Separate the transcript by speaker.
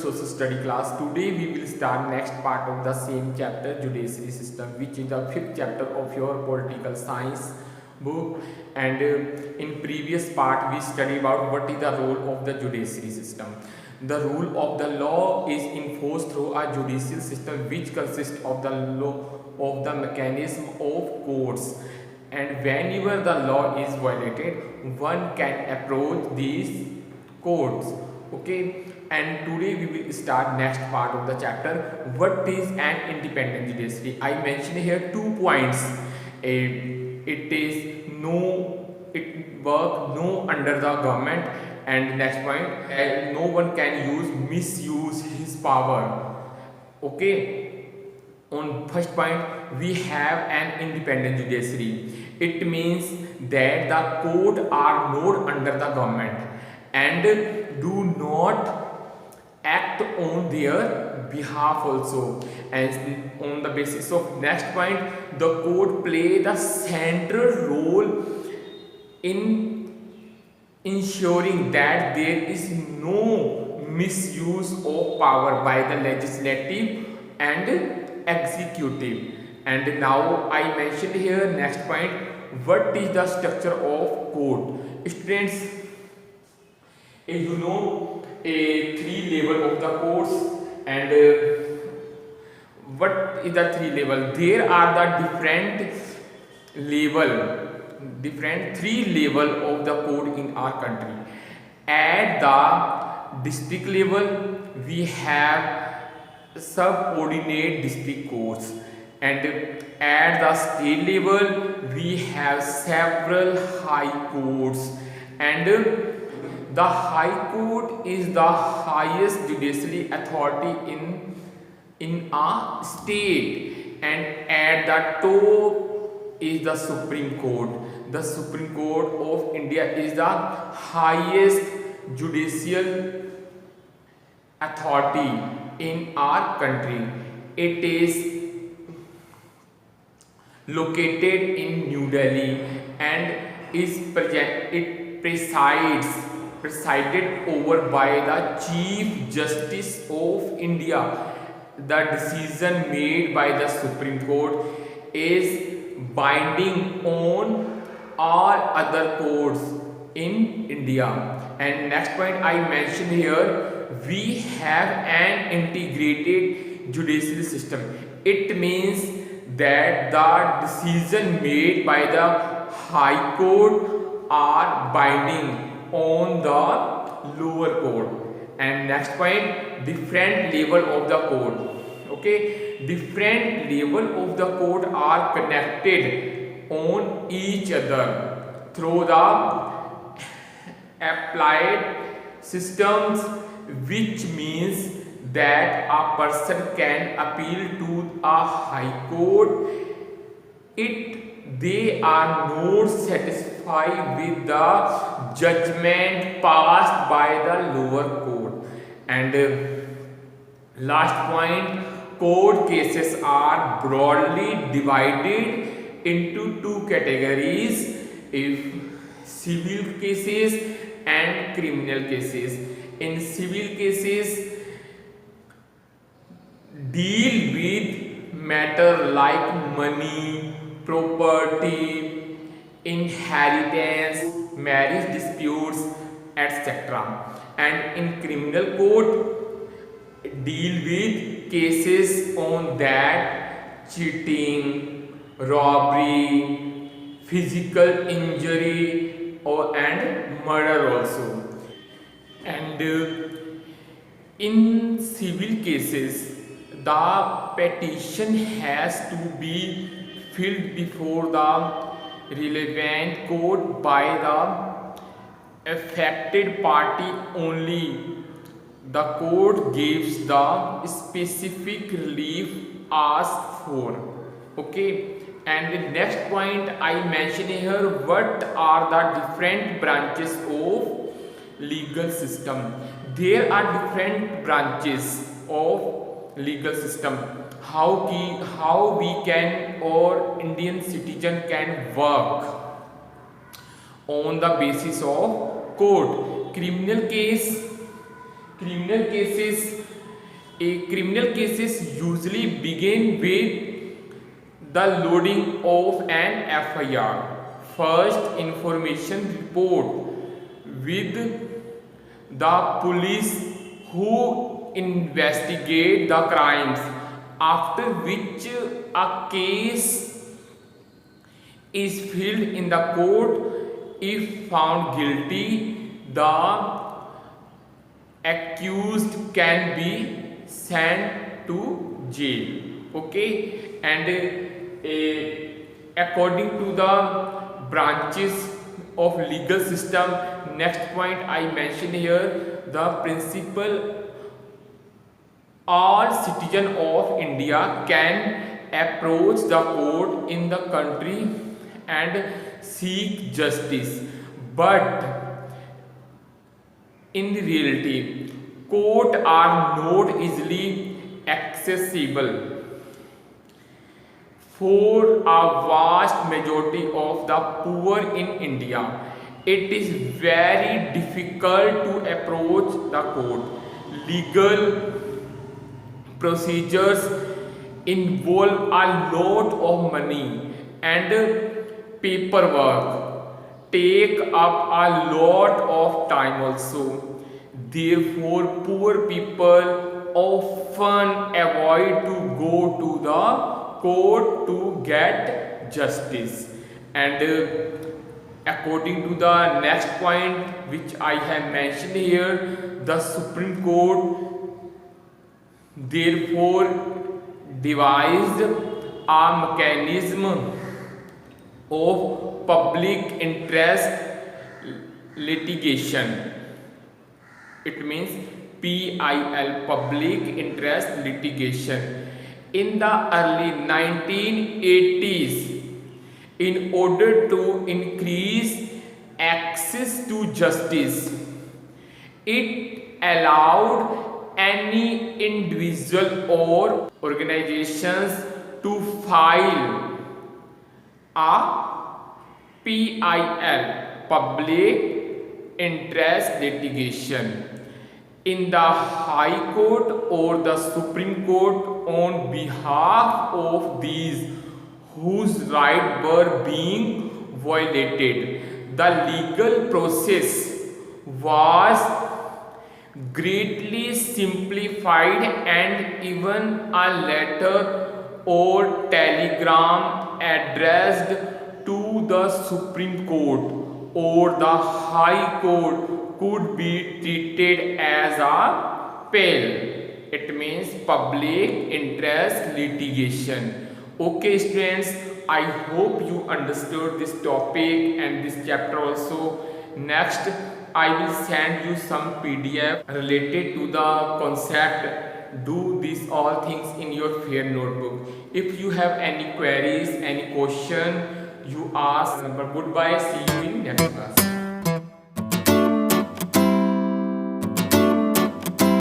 Speaker 1: social study class. Today we will start next part of the same chapter, judiciary system, which is the fifth chapter of your political science book. And in previous part we studied about what is the role of the judiciary system. The rule of the law is enforced through a judicial system which consists of the law of the mechanism of courts, and whenever the law is violated one can approach these courts. Okay, and today we will start next part of the chapter, what is an independent judiciary. I mentioned here 2 points. It is it work no under the government, and next point, no one can misuse his power. Okay, on first point we have an independent judiciary. It means that the court are not under the government and do not act on their behalf also. And on the basis of next point, the court play the central role in ensuring that there is no misuse of power by the legislative and executive. And now I mentioned here next point, what is the structure of court. Students, you know a 3 level of the courts, and what is the 3 level? There are the different 3 level of the court in our country. At the district level we have subordinate district courts, and at the state level we have several high courts, and the high court is the highest judicial authority in a state, and at the top is the Supreme Court. The Supreme Court of India is the highest judicial authority in our country. It is located in New Delhi and presided over by the Chief Justice of India. The decision made by the Supreme Court is binding on all other courts in India. And next point I mentioned here, we have an integrated judicial system. It means that the decision made by the High Court are binding on the lower court. And next point, different level of the court. Okay, different level of the court are connected on each other through the applied systems, which means that a person can appeal to a high court if they are not satisfied with the judgment passed by the lower court. And last point, court cases are broadly divided into 2 categories, if civil cases and criminal cases. In civil cases deal with matter like money, property, inheritance, marriage disputes, etc. And in criminal court deal with cases on that cheating, robbery, physical injury and murder also. And in civil cases the petition has to be filled before the relevant court by the affected party only. The court gives the specific relief asked for. Okay, and the next point I mention here, what are the different branches of legal system. There are different branches of legal system. How we can or Indian citizen can work on the basis of court. Criminal cases A criminal cases usually begin with the loading of an FIR, first information report, with the police who investigate the crimes, after which a case is filed in the court. If found guilty, the accused can be sent to jail. Okay, and according to the branches of legal system, next point I mention here, the principle all citizen of India can approach the court in the country and seek justice, but in the reality, courts are not easily accessible for a vast majority of the poor in India. It is very difficult to approach the court. Legal procedures involve a lot of money and paperwork, take up a lot of time also. Therefore, poor people often avoid to go to the court to get justice. And according to the next point which I have mentioned here, the Supreme Court therefore devised a mechanism of public interest litigation. It means PIL, public interest litigation. In the early 1980s, in order to increase access to justice, it allowed any individual or organizations to file a PIL, public interest litigation, in the High Court or the Supreme Court on behalf of these whose rights were being violated. The legal process was greatly simplified, and even a letter or telegram addressed to the Supreme Court or the High Court could be treated as a PIL. It means public interest litigation. Okay students, I hope you understood this topic and this chapter also. Next, I will send you some PDF related to the concept. Do these all things in your fair notebook. If you have any queries, any question, you ask. Goodbye, see you in next class.